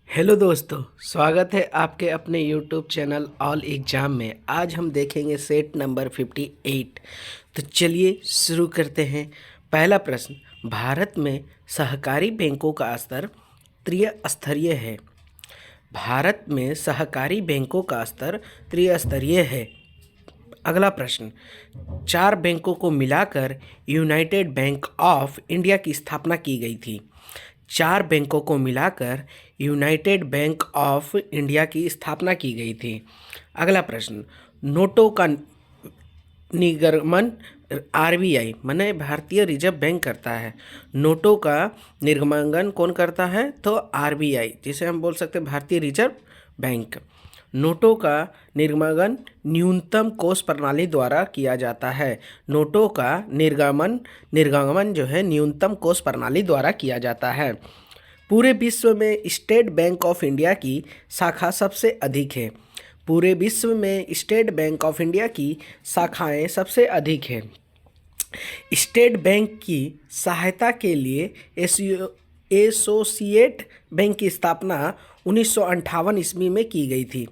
Hello दोस्तों, स्वागत है आपके अपने यूट्यूब चैनल ऑल एग्जाम में। आज हम देखेंगे सेट नंबर 58। तो चलिए शुरू करते हैं। पहला प्रश्न, भारत में सहकारी बैंकों का स्तर त्रिस्तरीय है। भारत में सहकारी बैंकों का स्तर त्रिस्तरीय है। अगला प्रश्न, 4 बैंकों को मिलाकर यूनाइटेड बैंक ऑफ इंडिया की स्थापना की गई थी। 4 बैंकों को मिलाकर यूनाइटेड बैंक ऑफ इंडिया की स्थापना की गई थी। अगला प्रश्न, नोटों का निर्गमन आरबीआई माने भारतीय रिजर्व बैंक करता है। नोटों का निर्गमन कौन करता है? तो आरबीआई, जिसे हम बोल सकते हैं भारतीय रिजर्व बैंक। नोटों का निर्गमन न्यूनतम कोष प्रणाली द्वारा किया जाता है। नोटों का निर्गमन जो है न्यूनतम कोष प्रणाली द्वारा किया जाता है। पूरे विश्व में स्टेट बैंक ऑफ इंडिया की शाखा सबसे अधिक है। पूरे विश्व में स्टेट बैंक ऑफ इंडिया की शाखाएं सबसे अधिक है। स्टेट बैंक की सहायता के लिए एसोसिएट बैंक की स्थापना 1958 ईस्वी में की गई थी।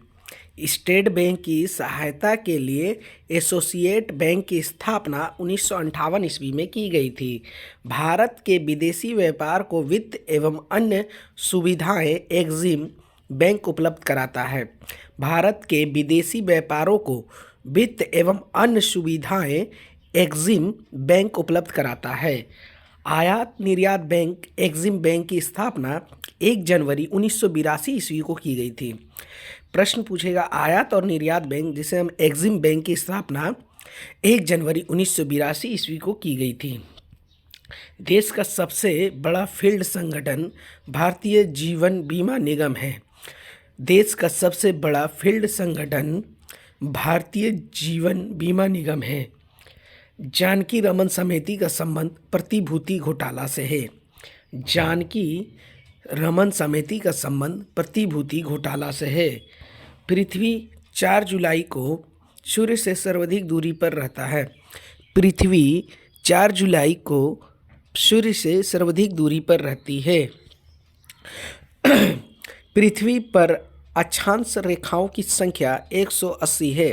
स्टेट बैंक की सहायता के लिए एसोसिएट बैंक की स्थापना 1958 ईस्वी में की गई थी। भारत के विदेशी व्यापार को वित्त एवं अन्य सुविधाएं एग्जिम बैंक उपलब्ध कराता है। भारत के विदेशी व्यापारों को वित्त एवं अन्य सुविधाएं एग्जिम बैंक उपलब्ध कराता है। आयात निर्यात बैंक एग्जिम बैंक की स्थापना 1 जनवरी 1982 ईस्वी को की गई थी। प्रश्न पूछेगा, आयात और निर्यात बैंक जिसे हम एग्जिम बैंक की स्थापना 1 जनवरी 1982 ईस्वी को की गई थी। देश का सबसे बड़ा फील्ड संगठन भारतीय जीवन बीमा निगम है। देश का सबसे बड़ा फील्ड संगठन भारतीय जीवन बीमा निगम है। जानकी रमन समिति का संबंध प्रतिभूति घोटाला से है। जानकी रमन समिति का संबंध प्रतिभूति घोटाला से है। पृथ्वी 4 जुलाई को सूर्य से सर्वाधिक दूरी पर रहता है। पृथ्वी 4 जुलाई को सूर्य से सर्वाधिक दूरी पर रहती है। पृथ्वी पर अक्षांश रेखाओं की संख्या 180 है।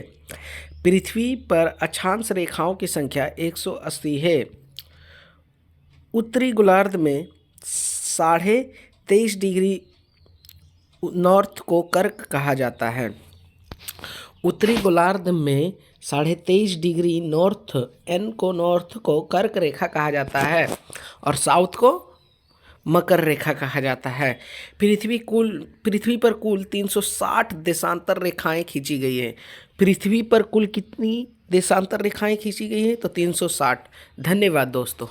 पृथ्वी पर अक्षांश रेखाओं की संख्या 180 है। उत्तरी गोलार्ध में 23.5 डिग्री नॉर्थ को कर्क कहा जाता है। उत्तरी गोलार्ध में 23.5 डिग्री नॉर्थ को कर्क रेखा कहा जाता है और साउथ को मकर रेखा कहा जाता है। पृथ्वी पर कुल 360 देशांतर रेखाएं खींची गई है। पृथ्वी पर कुल कितनी देशांतर रेखाएं खींची गई हैं? तो 360। धन्यवाद दोस्तों।